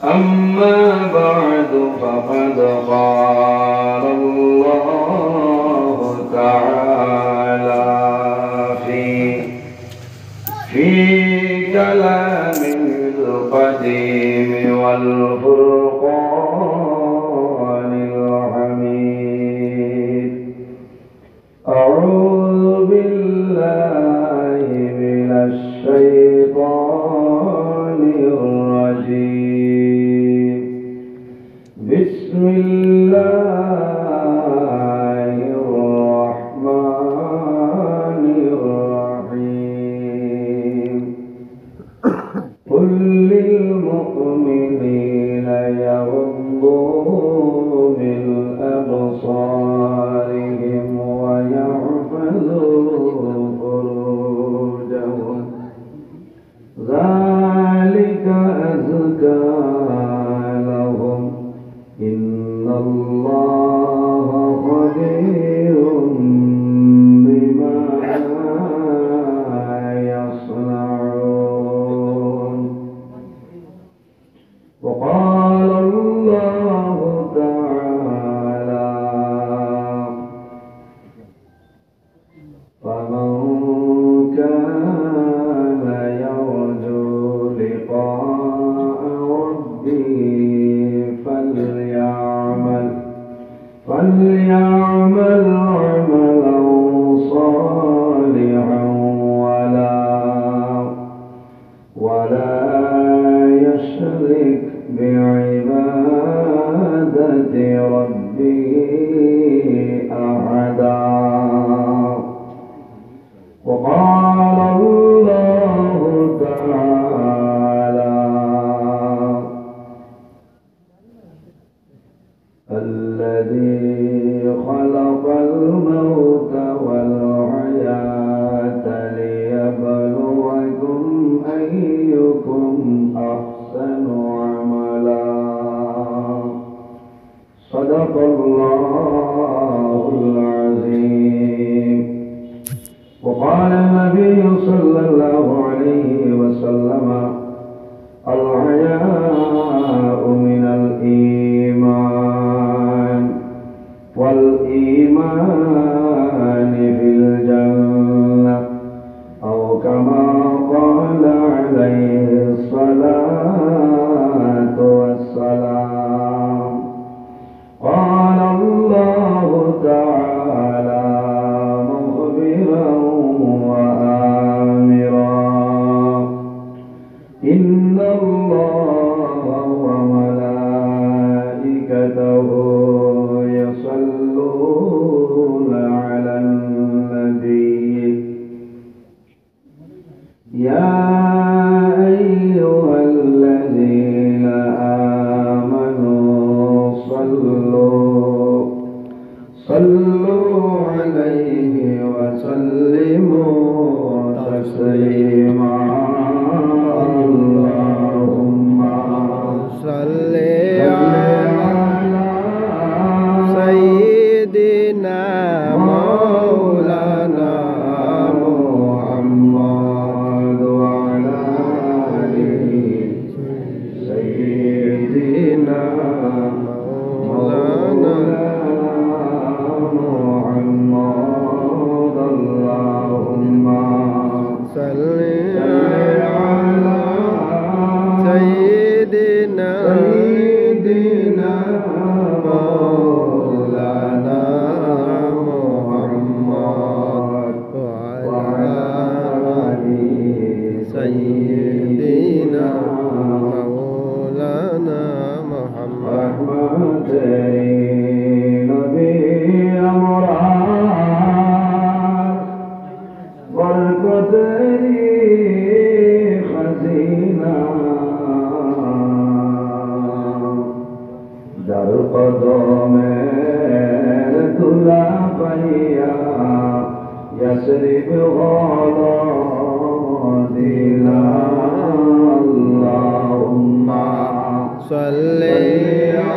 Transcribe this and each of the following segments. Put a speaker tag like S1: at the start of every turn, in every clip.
S1: أما بعد فقد قال الله تعالى في كلامه القديم والفرقان الحميد. أعوذ بالله من الشيطان الرجيم. بسم الله الرحمن الرحيم. قل للمؤمنين يغضوا من أبصارهم ويحفظوا فروجهم ذلك أزكى لهم إن الله خبير بما يصنعون. وقال الله تعالى فمن كان يرجو لقاء ربه فليعمل عملا صالحا ولا يشرك بعبادة ربه أحدا. وقال الله تعالى الذي خلق الموت والحياة ليبلوكم أيكم أحسن عملا. صدق الله العظيم. وقال النبي صلى الله عليه وسلم الحياء من الإيمان والإيمان في الجنة أو كما قال عليه الصلاة والسلام. قال الله تعالى مخبرا وآمرا إن الله وملائكته يصلون على النبي يا أيها الذين آمنوا صلوا عليه وسلموا تسليما. اللهم صل على سيدنا مولانا محمد وعلى آله سيدنا مولانا محمد. اللهم صل على سيدنا مولانا محمد وعلى آله سيدنا مولانا محمد. نبي أمرار بركت خزينة در قدمت তুলা পাইয়া يسرب غلا দিলা। اللهم صل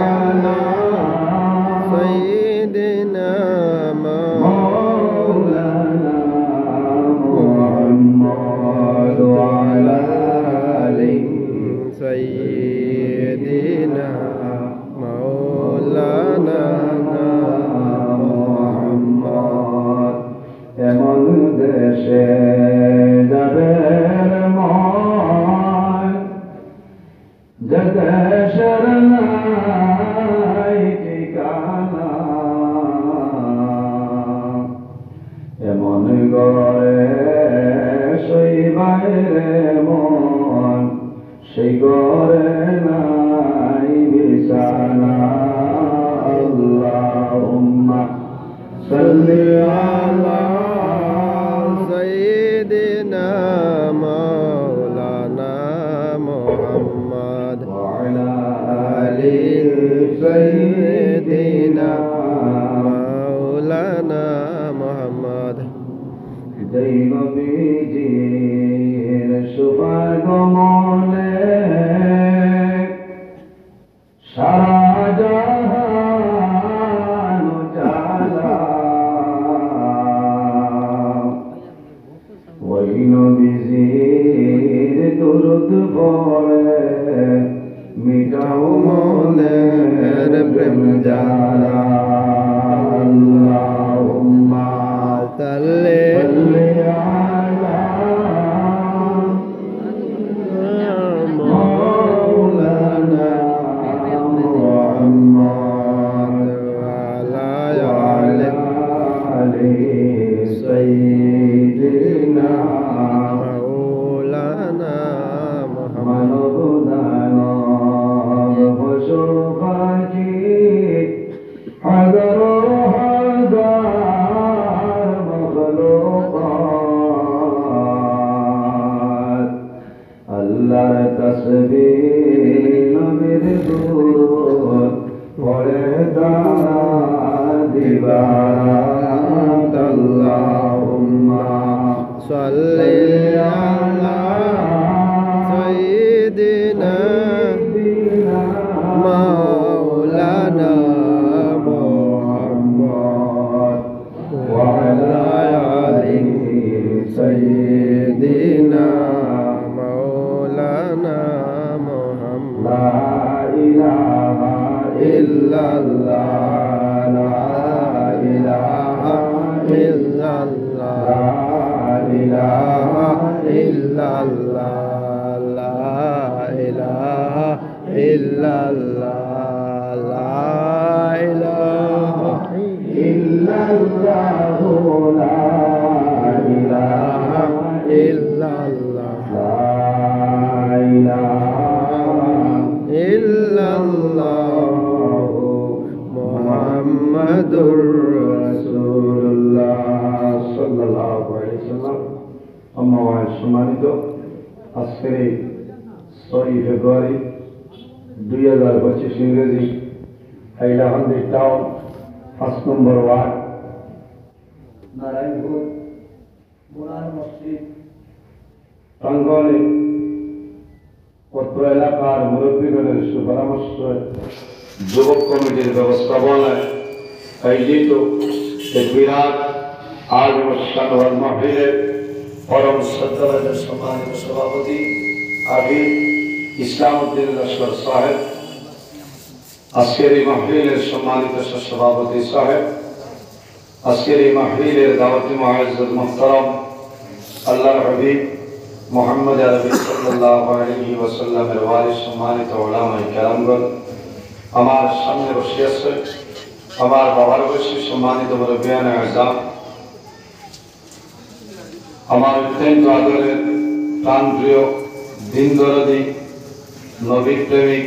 S1: على سيدنا مولانا محمد وعلى آله سيدنا দেশের নাই ঠিকানা এমন ঘরে শৈবাইরে মন সেই ঘরে নাই বিছানা আল্লাহুম্মা সাল্লি আলা
S2: সাইয়্যিদিনা মাওলানা মুহাম্মদ
S1: ওয়া আলা আলি সাইয়্যিদিনা
S2: মাওলানা মুহাম্মদ
S1: যেই নবীজির সুপাগমনে সারা জাহান উজালা ওই নবীজির দরুদ পড়ে মিটাও মনের প্রেম জ্বালা আল্লাহুম্মা
S2: সাল্লি
S1: আলা মাওলানা মুহাম্মদ
S2: ওয়া আলা
S1: আলি সাইয়্যিদিনা
S2: মাওলানা মুহাম্মদ
S1: মানব দানব পশু পাখি হাজারো হাজার মখলুকাত আল্লাহর তাসবিহ নবীর দুরূদ পড়ে দানা দিবারাত আল্লাহুম্মা
S2: সাল্লি আলা সাইয়্যিদিনা মাওলানা মুহাম্মদ
S1: ওয়া আলা আলি সাইয়্যিদিনা
S2: মাওলানা মুহাম্মদ
S1: লা ইলাহা ইল্লাল্লাহ লা ইলাহা
S2: ইল্লাল্লাহ
S1: লা ইলাহা
S2: ইল্লাল্লাহ লা ইলাহা ইল্লাল্লাহ লা ইলাহা
S1: ইল্লাল্লাহ লা ইলাহা
S2: ইল্লাল্লাহ
S1: লা ইলাহা
S2: ইল্লাল্লাহ মুহাম্মাদুর
S1: রাসূলুল্লাহ সাল্লাল্লাহু আলাইহি ওয়াসাল্লাম। আম্মা ওয়া সম্মানিত আজকের এই 6 ফেব্রুয়ারি 2025 ইংরেজি হাইলাকান্দি টাউন 5 নম্বর ওয়ার্ড নারায়ণপুর মোরার মসজিদ প্রাঙ্গণে অত্র এলাকার মুরব্বীগণের সুপরামর্শ যুবক কমিটির ব্যবস্থাপনায় আয়োজিত এক বিরাট আলিম শান ওয়াল মাহফিলের পরম শ্রদ্ধাভাজন সম্মানিত সভাপতি হাফিজ ইসলামউদ্দিন লস্কর সাহেব, আজকের এই মাহফিলের সম্মানিত সভাপতি সাহেব, আজকের এই মাহফিলের দাওয়াতি মুআজ্জাজ মুহতারাম আল্লাহর হাবিব মুহাম্মদ আরবি সাল্লাল্লাহু আলাইহি ওয়াসাল্লামের ওয়ারিস সম্মানিত উলামায়ে কেরামগণ, আমার সামনে বসে আছে আমার বাবার বয়সী সম্মানিত মুরব্বিয়ানে আযম, আমার অত্যন্ত আদরের প্রাণপ্রিয় দিন দরদি নবী প্রেমিক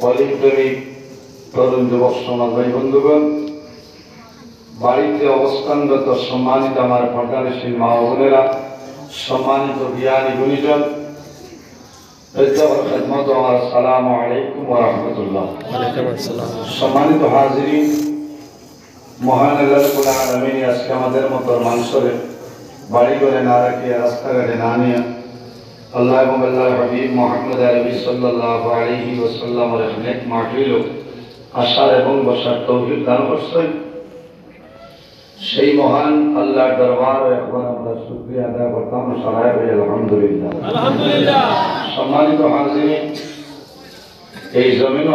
S1: অলি প্রেমিক তরুণ যুবক সমাজ ভাই বন্ধুগণ, বাড়িতে অবস্থানরত সম্মানিত আমার পর্দানশীল মা ও বোনেরা, সম্মানিত জ্ঞানী গুণীজন, খেদমত আমার আসসালামু আলাইকুম ওয়া রাহমাতুল্লাহ। সম্মানিত হাজিরিন, মহান আল্লাহ রাব্বুল আলামিন আজকে আমাদের মতো মানুষের বাড়ি ঘরে না রাখিয়া রাস্তাঘাটে না নিয়ে আল্লাহ এবং আল্লাহর হাবিব মুহাম্মদ আরবি সাল্লাল্লাহু আলাইহি ওয়াসাল্লামের নেক মাহফিল আসার এবং বসার তৌফিক দান করছেন। সেই মহান আল্লাহর দরবারে একবার আমরা শুকরিয়া আদায় করতাম, সবাই বলি আলহামদুলিল্লাহ। আলহামদুলিল্লাহ। সম্মানিত হাজিরিন, এই জমিন